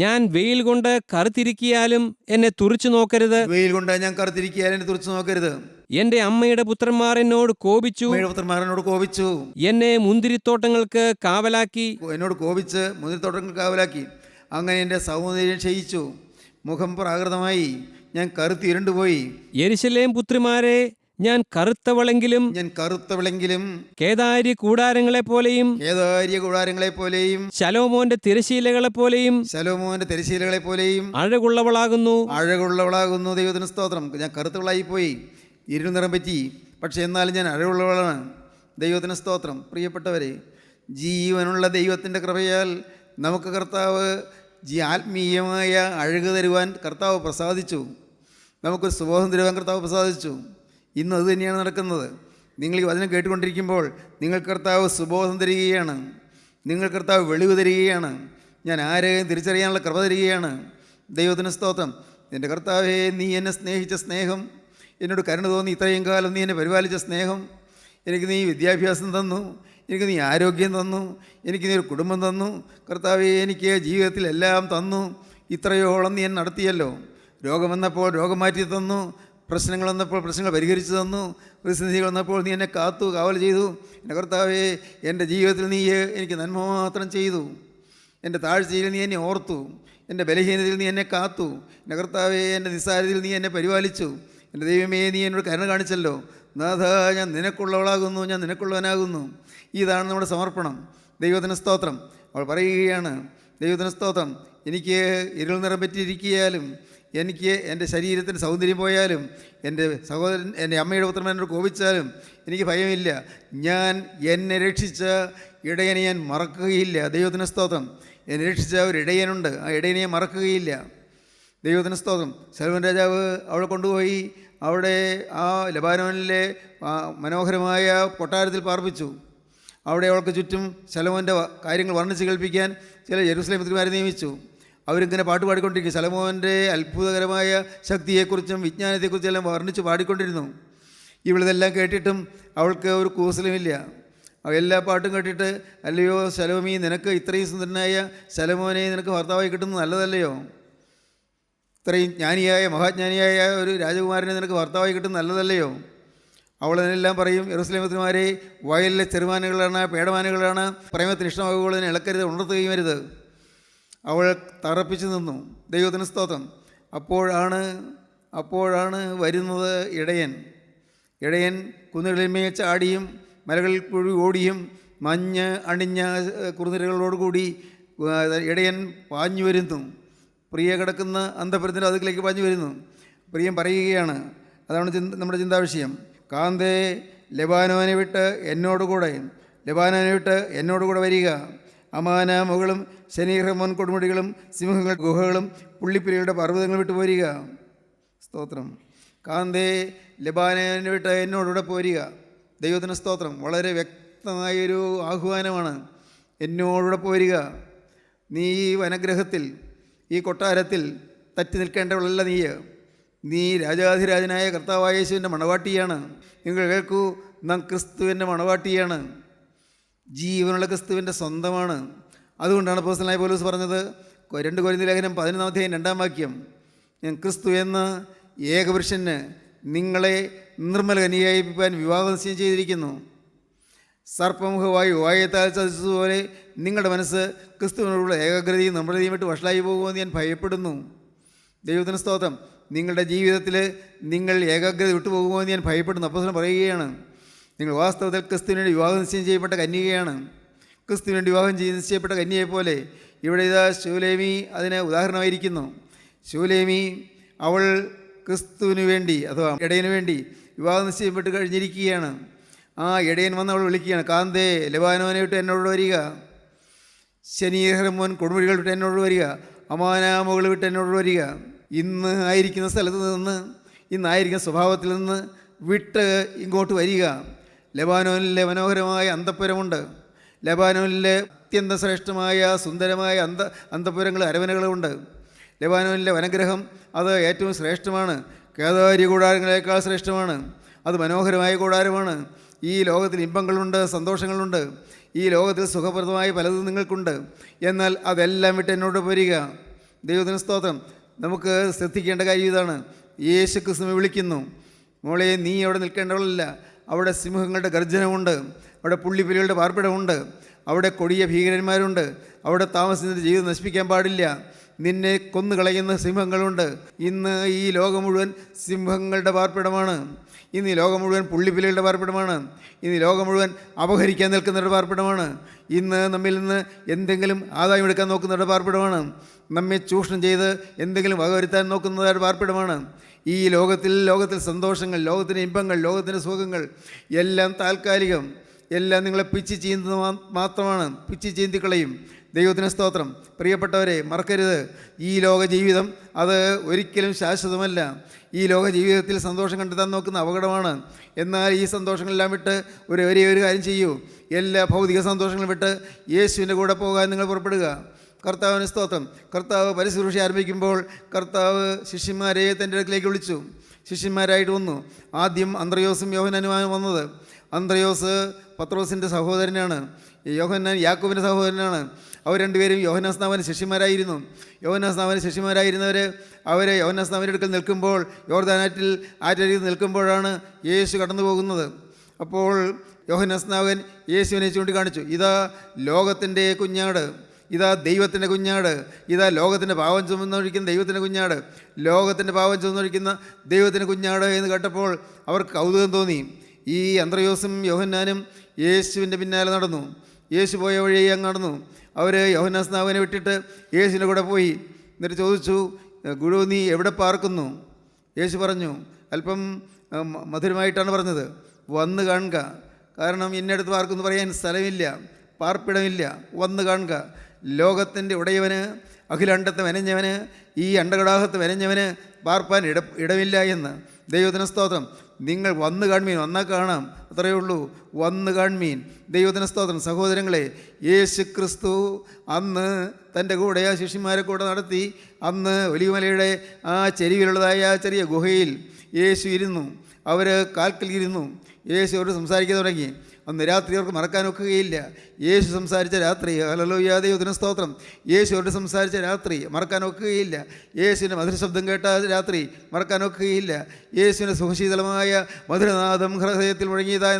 ഞാൻ വെയിൽ കൊണ്ട് കറുത്തിരിക്കിയാലും എന്നെ തുറിച്ചു നോക്കരുത്. വെയിൽ കൊണ്ട് ഞാൻ കറുത്തിരിക്കിയാലും എന്നെ തുറിച്ചു നോക്കരുത്. എന്റെ അമ്മയുടെ പുത്രന്മാർ എന്നോട് കോപിച്ചു. എന്നെ മുന്തിരിത്തോട്ടങ്ങൾക്ക് കാവലാക്കി. അങ്ങനെ എൻ്റെ സൗന്ദര്യം ക്ഷയിച്ചു. മുഖം പ്രാകൃതമായി. ഞാൻ കറുത്തിരുണ്ടുപോയി. യെരുശലേം പുത്രിമാരെ, ഞാൻ കറുത്തവളെങ്കിലും കേദാര്യ കൂടാരങ്ങളെ പോലെയും ശലോമോന്റെ തിരശീലകളെ പോലെയും അഴകുള്ളവളാകുന്നു. ദൈവത്തിന് സ്തോത്രം. ഞാൻ കറുത്തവളായി പോയി, ഇരുൾ നിറം പറ്റി, പക്ഷെ എന്നാലും ഞാൻ അഴകുള്ളവളാണ്. ദൈവത്തിന് സ്തോത്രം. പ്രിയപ്പെട്ടവരെ, ജീവനുള്ള ദൈവത്തിൻ്റെ കൃപയാൽ നമുക്ക് കർത്താവ് ആത്മീയമായ അഴക് തരുവാൻ കർത്താവ് പ്രസാദിച്ചു. നമുക്കൊരു സുബോധം തരുവാൻ കർത്താവ് പ്രസാദിച്ചു. ഇന്ന് അത് തന്നെയാണ് നടക്കുന്നത്. നിങ്ങൾ ഈ വചനം കേട്ടുകൊണ്ടിരിക്കുമ്പോൾ നിങ്ങൾ കർത്താവ് സുബോധം തരികയാണ്. നിങ്ങൾ കർത്താവ് വെളിവ് തരികയാണ്. ഞാൻ ആരെയും തിരിച്ചറിയാനുള്ള കൃപ തരികയാണ്. ദൈവത്തിന് സ്തോത്രം. എൻ്റെ കർത്താവേ, നീ എന്നെ സ്നേഹിച്ച സ്നേഹം, എന്നോട് കരുണ തോന്നി ഇത്രയും കാലം നീ എന്നെ പരിപാലിച്ച സ്നേഹം, എനിക്ക് നീ വിദ്യാഭ്യാസം തന്നു, എനിക്ക് നീ ആരോഗ്യം തന്നു, എനിക്ക് നീ ഒരു കുടുംബം തന്നു. കർത്താവേ, എനിക്ക് ജീവിതത്തിൽ എല്ലാം തന്നു. ഇത്രയോളം നീ എന്നെ നടത്തിയല്ലോ. രോഗം വന്നപ്പോൾ രോഗം മാറ്റി തന്നു. പ്രശ്നങ്ങൾ വന്നപ്പോൾ പ്രശ്നങ്ങൾ പരിഹരിച്ചു തന്നു. പ്രതിസന്ധികൾ വന്നപ്പോൾ നീ എന്നെ കാവൽ ചെയ്തു. എൻ്റെ കർത്താവേ, എൻ്റെ ജീവിതത്തിൽ നീ എനിക്ക് നന്മ മാത്രം ചെയ്തു. എൻ്റെ താഴ്ചയിൽ നീ എന്നെ ഓർത്തു. എൻ്റെ ബലഹീനതയിൽ നീ എന്നെ കാത്തു. എൻ്റെ കർത്താവേ, എൻ്റെ നിസ്സാരതയിൽ നീ എന്നെ പരിപാലിച്ചു. എൻ്റെ ദൈവമേ, നീ എന്നോട് കരുണ കാണിച്ചല്ലോ. നാഥ, ഞാൻ നിനക്കുള്ളവളാകുന്നു, ഞാൻ നിനക്കുള്ളവനാകുന്നു. ഇതാണ് നമ്മുടെ സമർപ്പണം. ദൈവത്തിന് സ്തോത്രം. അവൾ പറയുകയാണ്, ദൈവത്തിന് സ്തോത്രം, എനിക്ക് ഇരുൾ നിറം പറ്റിയിരിക്കിയാലും, എനിക്ക് എൻ്റെ ശരീരത്തിന് സൗന്ദര്യം പോയാലും, എൻ്റെ സഹോദരൻ എൻ്റെ അമ്മയുടെ പുത്രൻ എന്നോട് കോപിച്ചാലും എനിക്ക് ഭയമില്ല. ഞാൻ എന്നെ രക്ഷിച്ച ഇടയനെ ഞാൻ മറക്കുകയില്ല. ദൈവത്തിന് സ്തോത്രം. എന്നെ രക്ഷിച്ച ഒരു ഇടയനുണ്ട്. ആ ഇടയനെ ഞാൻ മറക്കുകയില്ല. ദൈവത്തിന് സ്തോത്രം. ശലോമോൻ രാജാവ് അവളെ കൊണ്ടുപോയി അവിടെ ആ ലബാനോനിലെ മനോഹരമായ കൊട്ടാരത്തിൽ പാർപ്പിച്ചു. അവിടെ അവൾക്ക് ചുറ്റും ശലോമോൻ്റെ കാര്യങ്ങൾ വർണ്ണിച്ച് കേൾപ്പിക്കാൻ ചില യെരൂശലേം പുത്രിമാരെ നിയമിച്ചു. അവരിങ്ങനെ പാട്ട് പാടിക്കൊണ്ടിരിക്കും. ശലോമോൻ്റെ അത്ഭുതകരമായ ശക്തിയെക്കുറിച്ചും വിജ്ഞാനത്തെക്കുറിച്ചും എല്ലാം വർണ്ണിച്ച് പാടിക്കൊണ്ടിരുന്നു. ഇവളിതെല്ലാം കേട്ടിട്ടും അവൾക്ക് ഒരു കൂസലുമില്ല. എല്ലാ പാട്ടും കേട്ടിട്ട്, അല്ലയോ ശലോമി, നിനക്ക് ഇത്രയും സുന്ദരനായ ശലോമോനെ നിനക്ക് ഭർത്താവായി കിട്ടുന്നത് നല്ലതല്ലയോ? ഇത്രയും ജ്ഞാനിയായ മഹാജ്ഞാനിയായ ഒരു രാജകുമാരനെ നിനക്ക് ഭർത്താവായി കിട്ടുന്നത് നല്ലതല്ലയോ? അവളെല്ലാം പറയും, യെരൂശലേം പുത്രിമാരെ, വയലിലെ ചെറുമാനുകളാണ്, പേടമാനുകളാണ്, പ്രേമത്തിന് ഇഷ്ടമാകുമ്പോൾ അതിനെ ഇളക്കരുത്, ഉണർത്തുകയും വരുത്. അവൾ തറപ്പിച്ചു നിന്നു. ദൈവത്തിന് സ്തോത്രം. അപ്പോഴാണ് വരുന്നത് ഇടയൻ കുന്നുകളിന്മേൽ ചാടിയും മലകളിൽ കുഴി ഓടിയും മഞ്ഞ് അണിഞ്ഞ കുറുനിരകളോടുകൂടി ഇടയൻ പാഞ്ഞു വരുന്നു. പ്രിയ കിടക്കുന്ന അന്തപുരത്തിൻ്റെ അതിലേക്ക് പാഞ്ഞു വരുന്നു. പ്രിയം പറയുകയാണ്, അതാണ് നമ്മുടെ ചിന്താവിഷയം. കാന്തേ, ലെബാനോനെ വിട്ട് എന്നോടുകൂടെ വരിക. അമാന മുകളും ശനീഹമോൻ കൊടുമുടികളും സിംഹങ്ങൾ ഗുഹകളും പുള്ളിപ്പുലികളുടെ പർവ്വതങ്ങൾ വിട്ട് പോരുക. സ്തോത്രം. കാന്തേ, ലെബാനോനെ വിട്ട് എന്നോടുകൂടെ പോരുക. ദൈവത്തിന് സ്തോത്രം. വളരെ വ്യക്തമായൊരു ആഹ്വാനമാണ്. എന്നോടുകൂടെ പോരുക. നീ ഈ വനഗ്രഹത്തിൽ, ഈ കൊട്ടാരത്തിൽ തറ്റി നിൽക്കേണ്ടവളല്ല. നീ രാജാധിരാജനായ കർത്താവായ യേശുവിൻ്റെ മണവാട്ടിയാണ്. നിങ്ങൾ കേൾക്കൂ, നാം ക്രിസ്തുവിൻ്റെ മണവാട്ടിയാണ്. ജീവനുള്ള ക്രിസ്തുവിൻ്റെ സ്വന്തമാണ്. അതുകൊണ്ടാണ് അപ്പോസ്തലനായ പൗലോസ് പറഞ്ഞത്, 2 കൊരിന്ത്യർ ലേഖനം 11-ാം അധ്യായം 2-ാം വാക്യം, ഞാൻ ക്രിസ്തു എന്ന ഏകപുരുഷന് നിങ്ങളെ നിർമ്മല കന്യകയായിപ്പിക്കാൻ വിവാഹ നിശ്ചയം ചെയ്തിരിക്കുന്നു. സർപ്പമുഖമായി വായത്താൽ ചതിച്ചതുപോലെ നിങ്ങളുടെ മനസ്സ് ക്രിസ്തുവിനോടുള്ള ഏകാഗ്രതയും നിർമ്മലതയും വിട്ട് വഷളായി പോകുമെന്ന് ഞാൻ ഭയപ്പെടുന്നു. ദൈവത്തിന് സ്തോത്രം. നിങ്ങളുടെ ജീവിതത്തിൽ നിങ്ങൾ ഏകാഗ്രത വിട്ടുപോകുമോ എന്ന് ഞാൻ ഭയപ്പെടുന്നു. അപ്പോസ്തലൻ പറയുകയാണ്, നിങ്ങൾ വാസ്തവത്തിൽ ക്രിസ്തുവിന് വേണ്ടി വിവാഹം നിശ്ചയം ചെയ്യപ്പെട്ട കന്യകയാണ്. ക്രിസ്തുവിന് വേണ്ടി വിവാഹം നിശ്ചയപ്പെട്ട കന്യകയെപ്പോലെ ഇവിടെ ഇതാ ശൂലേമി അതിന് ഉദാഹരണമായിരിക്കുന്നു. ശൂലേമി അവൾ ക്രിസ്തുവിന് വേണ്ടി അഥവാ ഇടയന് വേണ്ടി വിവാഹം നിശ്ചയപ്പെട്ട് കഴിഞ്ഞിരിക്കുകയാണ്. ആ ഇടയൻ വന്ന് അവൾ വിളിക്കുകയാണ്, കാന്തേ ലെബാനോനെ വിട്ട് എന്നോട് വരിക, ശനീഹർമോൻ കൊടുമുടികൾ വിട്ട് എന്നോട് വരിക, അമാനാമുകൾ വിട്ട് എന്നോട് വരിക. ഇന്ന് ആയിരിക്കുന്ന സ്ഥലത്ത് നിന്ന്, ഇന്നായിരിക്കുന്ന സ്വഭാവത്തിൽ നിന്ന് വിട്ട് ഇങ്ങോട്ട് വരിക. ലെബാനോനിലെ മനോഹരമായ അന്തഃപുരമുണ്ട്. ലെബാനോനിലെ അത്യന്തം ശ്രേഷ്ഠമായ സുന്ദരമായ അന്തഃപുരങ്ങൾ, അരവനകളുമുണ്ട്. ലെബാനോനിലെ വനഗ്രഹം അത് ഏറ്റവും ശ്രേഷ്ഠമാണ്. കേദാരി കൂടാരങ്ങളേക്കാൾ ശ്രേഷ്ഠമാണ്. അത് മനോഹരമായ കൂടാരമാണ്. ഈ ലോകത്തിൽ ഇമ്പങ്ങളുണ്ട്, സന്തോഷങ്ങളുണ്ട്. ഈ ലോകത്തിൽ സുഖപ്രദമായ പലതും നിങ്ങൾക്കുണ്ട്. എന്നാൽ അതെല്ലാം വിട്ട് എന്നോട് വരിക. ദൈവത്തിന് സ്തോത്രം. നമുക്ക് ശ്രദ്ധിക്കേണ്ട കാര്യം ഇതാണ്. യേശു ക്രിസ്തുവിനെ വിളിക്കുന്നു, മോളെ നീ അവിടെ നിൽക്കേണ്ടവളല്ല. അവിടെ സിംഹങ്ങളുടെ ഗർജനമുണ്ട്, അവിടെ പുള്ളിപ്പുലികളുടെ പാർപ്പിടമുണ്ട്, അവിടെ കൊടിയ ഭീകരന്മാരുണ്ട്. അവിടെ താമസിച്ചിട്ട് ജീവിതം നശിപ്പിക്കാൻ പാടില്ല. നിന്നെ കൊന്നുകളയുന്ന സിംഹങ്ങളുണ്ട്. ഇന്ന് ഈ ലോകം മുഴുവൻ സിംഹങ്ങളുടെ പാർപ്പിടമാണ്. ഇന്ന് ഈ ലോകം മുഴുവൻ പുള്ളിപ്പുലികളുടെ പാർപ്പിടമാണ്. ഇന്ന് ഈ ലോകം മുഴുവൻ അപഹരിക്കാൻ നിൽക്കുന്നവരുടെ പാർപ്പിടമാണ്. ഇന്ന് നമ്മിൽ നിന്ന് എന്തെങ്കിലും ആദായം എടുക്കാൻ നോക്കുന്നവരുടെ പാർപ്പിടമാണ്. നമ്മെ ചൂഷണം ചെയ്ത് എന്തെങ്കിലും വകവരുത്താൻ നോക്കുന്നവരുടെ പാർപ്പിടമാണ്. ഈ ലോകത്തിൽ സന്തോഷങ്ങൾ, ലോകത്തിൻ്റെ ഇമ്പങ്ങൾ, ലോകത്തിൻ്റെ സുഖങ്ങൾ എല്ലാം താൽക്കാലികം. എല്ലാം നിങ്ങളെ പിച്ചി ചീന്തുന്നത് മാത്രമാണ്. പിച്ചി ചീന്തിക്കളയും. ദൈവത്തിന് സ്തോത്രം. പ്രിയപ്പെട്ടവരെ, മറക്കരുത്, ഈ ലോക ജീവിതം അത് ഒരിക്കലും ശാശ്വതമല്ല. ഈ ലോക ജീവിതത്തിൽ സന്തോഷം കണ്ടെത്താൻ നോക്കുന്ന അപകടമാണ്. എന്നാൽ ഈ സന്തോഷങ്ങളെല്ലാം വിട്ട് ഒരേ ഒരു കാര്യം ചെയ്യൂ. എല്ലാ ഭൗതിക സന്തോഷങ്ങളും വിട്ട് യേശുവിൻ്റെ കൂടെ പോകാൻ നിങ്ങൾ പുറപ്പെടുക. കർത്താവിന് സ്തോത്രം. കർത്താവ് പരിശുശ്രൂഷ ആരംഭിക്കുമ്പോൾ കർത്താവ് ശിഷ്യന്മാരെ തൻ്റെ അടുക്കിലേക്ക് വിളിച്ചു. ശിഷ്യന്മാരായിട്ട് വന്നു. ആദ്യം അന്ത്രയോസും യോഹന്നാനുമാണ് വന്നത്. അന്ത്രയോസ് പത്രോസിൻ്റെ സഹോദരനാണ്. യോഹന്നാൻ യാക്കോബിൻ്റെ സഹോദരനാണ്. അവർ രണ്ടുപേരും യോഹന്നാൻ സ്നാപകൻ്റെ ശിഷ്യന്മാരായിരുന്നു. യോഹന്നാൻ സ്നാപകൻ്റെ ശിഷ്യന്മാരായിരുന്നവർ യോഹന്നാൻ സ്നാപകൻ്റെ അടുക്കൽ നിൽക്കുമ്പോൾ, യോർദാനാറ്റിൽ ആറ്റരിയിൽ നിൽക്കുമ്പോഴാണ് യേശു കടന്നു പോകുന്നത്. അപ്പോൾ യോഹന്നാൻ സ്നാപകൻ യേശുവിനെ ചൂണ്ടിക്കാണിച്ചു, ഇതാ ലോകത്തിൻ്റെ കുഞ്ഞാട്, ഇതാ ദൈവത്തിൻ്റെ കുഞ്ഞാട്, ഇതാ ലോകത്തിൻ്റെ പാവം ചുമന്നൊഴിക്കുന്ന ദൈവത്തിൻ്റെ കുഞ്ഞാട്, ലോകത്തിൻ്റെ പാവം ചുമന്നൊഴിക്കുന്ന ദൈവത്തിൻ്റെ കുഞ്ഞാട് എന്ന് കേട്ടപ്പോൾ അവർക്ക് കൗതുകം തോന്നി. ഈ അന്ത്രയോസും യോഹന്നാനും യേശുവിൻ്റെ പിന്നാലെ നടന്നു. യേശു പോയ വഴി അങ്ങ് നടന്നു. അവർ യോഹന്നാൻ സ്നാപകനെ വിട്ടിട്ട് യേശുവിൻ്റെ കൂടെ പോയി. എന്നിട്ട് ചോദിച്ചു, ഗുരു നീ എവിടെ പാർക്കുന്നു? യേശു പറഞ്ഞു, അല്പം മധുരമായിട്ടാണ് പറഞ്ഞത്, വന്ന് കാണുക. കാരണം ഇന്നടുത്ത് പാർക്കുമെന്ന് പറയാൻ സ്ഥലമില്ല, പാർപ്പിടമില്ല. വന്ന് കാണുക. ലോകത്തിൻ്റെ ഉടയവന്, അഖിലണ്ടത്തെ മെനഞ്ഞവന്, ഈ അണ്ടകടാഹത്ത് മെനഞ്ഞവന് പാർപ്പാൻ ഇടമില്ല എന്ന്. ദൈവത്തിന് സ്തോത്രം. നിങ്ങൾ വന്ന് കാൺമീൻ, വന്നാൽ കാണാം, അത്രയേ ഉള്ളൂ. വന്ന് കാൺമീൻ. ദൈവത്തിന് സ്തോത്രം. സഹോദരങ്ങളെ, യേശു ക്രിസ്തു അന്ന് തൻ്റെ കൂടെ ആ ശിഷ്യന്മാരെ കൂടെ നടത്തി. അന്ന് ഒലിവുമലയുടെ ആ ചെരിവിലുള്ളതായ ആ ചെറിയ ഗുഹയിൽ യേശു ഇരുന്നു. അവർ കാൽക്കൽ ഇരുന്നു. യേശു അവരോട് സംസാരിക്കാൻ തുടങ്ങി. അന്ന് രാത്രി അവർക്ക് മറക്കാൻ ഒക്കുകയില്ല. യേശു സംസാരിച്ച രാത്രി, ഹല്ലേലൂയ, ദൈവത്തിന് സ്തോത്രം. യേശു അവരോട് സംസാരിച്ച രാത്രി മറക്കാൻ ഒക്കുകയില്ല. യേശുവിൻ്റെ മധുരശബ്ദം കേട്ട രാത്രി മറക്കാൻ ഒക്കുകയില്ല. യേശുവിൻ്റെ സുഖശീതളമായ മധുരനാഥം ഹൃദയത്തിൽ മുഴങ്ങിയതായ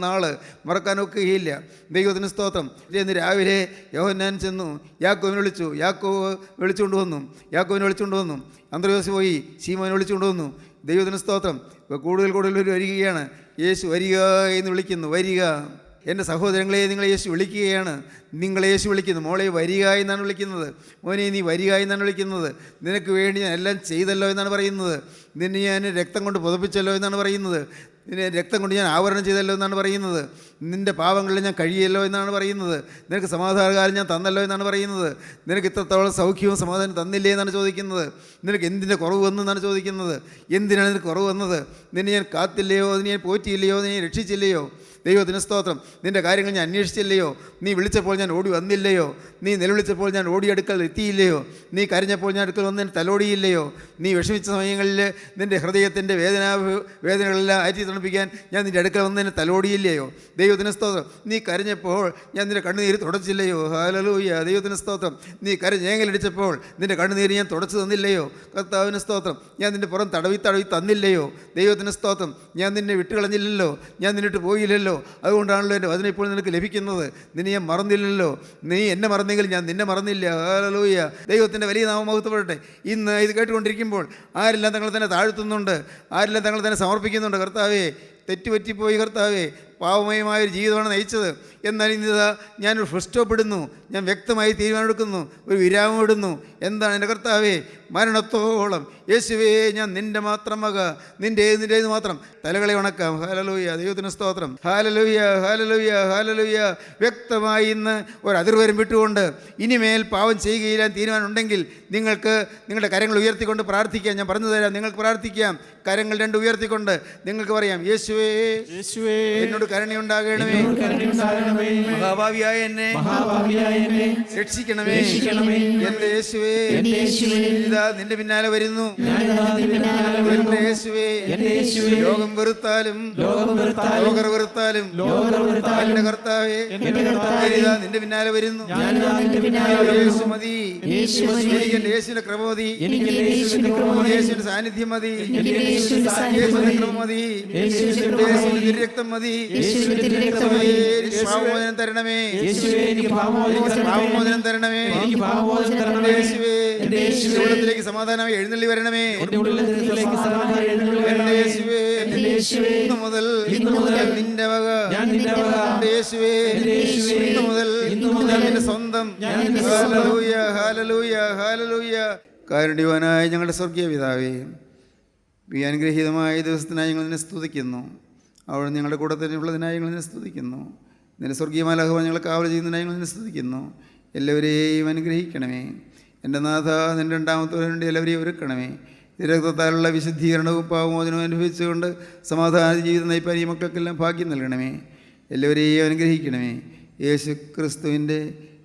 നാള് മറക്കാൻ ഒക്കുകയില്ല. ദൈവത്തിന് സ്തോത്രം. ഇന്ന് രാവിലെ യോഹന്നാൻ ചെന്നു, യാക്കോബിനെ വിളിച്ചു. യാക്കോബിനെ വിളിച്ചുകൊണ്ട് വന്നു. അന്ത്രയോസ് പോയി ശീമോനെ വിളിച്ചുകൊണ്ട് വന്നു. ദൈവത്തിന് സ്തോത്രം. കൂടുതൽ വരികയാണ്. യേശു വരിക എന്ന് വിളിക്കുന്നു. വരിക. എൻ്റെ സഹോദരങ്ങളെ, നിങ്ങളെ യേശു വിളിക്കുകയാണ്. നിങ്ങളെ യേശു വിളിക്കുന്നു. മോളെ വരിക എന്നാണ് വിളിക്കുന്നത്. മോനെ നീ വരിക എന്നാണ് വിളിക്കുന്നത്. നിനക്ക് വേണ്ടി ഞാൻ എല്ലാം ചെയ്തല്ലോ എന്നാണ് പറയുന്നത്. നിന്നെ ഞാൻ രക്തം കൊണ്ട് പുതപ്പിച്ചല്ലോ എന്നാണ് പറയുന്നത്. നിന്നെ രക്തം കൊണ്ട് ഞാൻ ആവരണം ചെയ്തല്ലോ എന്നാണ് പറയുന്നത്. നിൻ്റെ പാവങ്ങളിൽ ഞാൻ കഴിയല്ലോ എന്നാണ് പറയുന്നത്. നിനക്ക് സമാധാനകാലം ഞാൻ തന്നല്ലോ എന്നാണ് പറയുന്നത്. നിനക്ക് ഇത്രത്തോളം സൗഖ്യവും സമാധാനം തന്നില്ലേ എന്നാണ് ചോദിക്കുന്നത്. നിനക്ക് എന്തിൻ്റെ കുറവ് വന്നെന്നാണ് ചോദിക്കുന്നത്. എന്തിനാണ് നിനക്ക് കുറവ് വന്നത്? നിന്നെ ഞാൻ കാത്തില്ലയോ? നിന്നെ ഞാൻ പോറ്റിയില്ലയോ? നിന്നെ രക്ഷിച്ചില്ലയോ? ദൈവത്തിന് സ്തോത്രം. നിൻ്റെ കാര്യങ്ങൾ ഞാൻ അന്വേഷിച്ചില്ലയോ? നീ വിളിച്ചപ്പോൾ ഞാൻ ഓടി വന്നില്ലയോ? നീ നിലവിളിച്ചപ്പോൾ ഞാൻ ഓടി അടുക്കൽ എത്തിയില്ലയോ? നീ കരഞ്ഞപ്പോൾ ഞാൻ അടുക്കൽ വന്ന് തലോടിയില്ലയോ? നീ വിഷമിച്ച സമയങ്ങളിൽ നിൻ്റെ ഹൃദയത്തിൻ്റെ വേദനകളെല്ലാം അയറ്റി തണുപ്പിക്കാൻ ഞാൻ നിൻ്റെ അടുക്കൽ വന്ന് നിന്നെ തലോടിയില്ലയോ? ദൈവത്തിന് സ്തോത്രം. നീ കരഞ്ഞപ്പോൾ ഞാൻ നിൻ്റെ കണ്ണുനീര് തുടച്ചില്ലയോ? ഹല്ലേലൂയ, ദൈവത്തിന് സ്തോത്രം. നീ ഞേങ്ങലടിച്ചപ്പോൾ നിൻ്റെ കണ്ണുനീര് ഞാൻ തുടച്ചു തന്നില്ലയോ? കർത്താവിന് സ്തോത്രം. ഞാൻ നിൻ്റെ പുറം തടവി തന്നില്ലയോ? ദൈവത്തിന് സ്തോത്രം. ഞാൻ നിന്നെ വിട്ടുകളഞ്ഞില്ലല്ലോ, ഞാൻ നിന്നിട്ട് പോയില്ലല്ലോ. മറന്നില്ലല്ലോ, അതുകൊണ്ടാണല്ലോ എൻ്റെ വചനം ഇപ്പോൾ നിനക്ക് ലഭിക്കുന്നത്. നിന്നെ ഞാൻ മറന്നില്ലല്ലോ, നീ എന്നെ മറന്നെങ്കിൽ ഞാൻ നിന്നെ മറന്നില്ല. ഹല്ലേലൂയ. ദൈവത്തിൻ്റെ വലിയ നാമം മഹത്വപ്പെടട്ടെ. ഇന്ന് ഇത് കേട്ടുകൊണ്ടിരിക്കുമ്പോൾ ആരെല്ലാം തങ്ങൾ തന്നെ താഴ്ത്തുന്നുണ്ട്, ആരെല്ലാം തങ്ങൾ തന്നെ സമർപ്പിക്കുന്നുണ്ട്. കർത്താവേ, തെറ്റുപറ്റിപ്പോയി കർത്താവേ, പാവമയമായൊരു ജീവിതമാണ് നയിച്ചത്. എന്നാൽ ഇന്നിതാ ഞാനൊരു ഫുൾ സ്റ്റോപ്പ് ഇടുന്നു, ഞാൻ വ്യക്തമായി തീരുമാനമെടുക്കുന്നു, ഒരു വിരാമം ഇടുന്നു. എന്താണ് എൻ്റെ കർത്താവേ? മരണത്തോളം യേശുവേ ഞാൻ നിൻ്റെ മാത്രം മക, നിൻ്റേത് മാത്രം. തലകളെ ഉണക്കാം. ഹല്ലേലൂയ. ദൈവത്തിന് സ്തോത്രം. Hallelujah, hallelujah, hallelujah. വ്യക്തമായി ഇന്ന് ഒരു അതിർവരം വിട്ടുകൊണ്ട് ഇനിമേൽ പാവം ചെയ്യുകയില്ല തീരുമാനം ഉണ്ടെങ്കിൽ നിങ്ങൾക്ക് നിങ്ങളുടെ കരങ്ങൾ ഉയർത്തിക്കൊണ്ട് പ്രാർത്ഥിക്കാം. ഞാൻ പറഞ്ഞു തരാം, നിങ്ങൾക്ക് പ്രാർത്ഥിക്കാം. കരങ്ങൾ രണ്ട് ഉയർത്തിക്കൊണ്ട് നിങ്ങൾക്ക് പറയാം, യേശുവേ എന്നോട് കരുണയുണ്ടാകണമേ, മഹാഭാവിയായ എന്നെ രക്ഷിക്കണമേ. എൻ്റെ യേശുവേ ഇതാ നിന്റെ പിന്നാലെ വരുന്നു. എൻ്റെ യേശുവേ ലോകം വെറുത്താലും ലോകർ വെറുത്താലും എൻ്റെ കർത്താവേ ഇതാ നിന്റെ പിന്നാലെ വരുന്നു. യേശു മതി, എനിക്ക് എൻ്റെ യേശുവിന്റെ കൃപ മതി, യേശുവിന്റെ സാന്നിധ്യം മതി, യേശുവിന്റെ കൃപ മതി, യേശുവിന്റെ തിരുരക്തം മതി. പാപമോചനം തരണമേ, പാപമോചനം തരണമേ. യേശുവേ ഉള്ളത്തിലേക്ക് സമാധാനമായി എഴുന്നള്ളി വരണമേ. എൻ്റെ യേശുവേ ഇന്നു മുതൽ നിന്റെ വക. യേശുവേ ഇന്നു മുതൽ നിന്റെ സ്വന്തം. Hallelujah, hallelujah, hallelujah. കാരുണ്യവാനായ ഞങ്ങളുടെ സ്വർഗീയ പിതാവേ, ഈ അനുഗ്രഹീതമായ ദിവസത്തിനായി ഞങ്ങൾ നിന്നെ സ്തുതിക്കുന്നു. അവിടെ ഞങ്ങളുടെ കൂടെ തന്നെ ഉള്ളതിനായി ഞങ്ങൾ നിന്നെ സ്തുതിക്കുന്നു. നിന്റെ സ്വർഗീയ മാലാഖമാർ ഞങ്ങളെ കാവൽ ചെയ്യുന്നതിനായി ഞങ്ങൾ നിന്നെ സ്തുതിക്കുന്നു. എല്ലാവരെയും അനുഗ്രഹിക്കണമേ. എൻ്റെ നാഥ, നിൻ്റെ രണ്ടാമത്തെ വേണ്ടി എല്ലാവരെയും ഒരുക്കണമേ. രക്തത്താലുള്ള വിശുദ്ധീകരണവും പാവമോചനവും അനുഭവിച്ചുകൊണ്ട് സമാധാന ജീവിതം നയിപ്പാൻ ഈ മക്കൾക്കെല്ലാം ഭാഗ്യം നൽകണമേ. എല്ലാവരെയും അനുഗ്രഹിക്കണമേ. യേശു ക്രിസ്തുവിൻ്റെ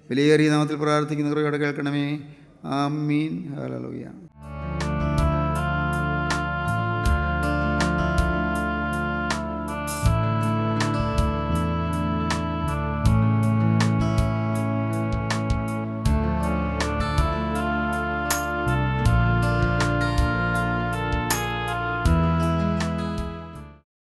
വിലയേറിയ നാമത്തിൽ പ്രാർത്ഥിക്കുന്ന കുറേ കേൾക്കണമേ. ആമീൻ. ഹല്ലേലൂയ.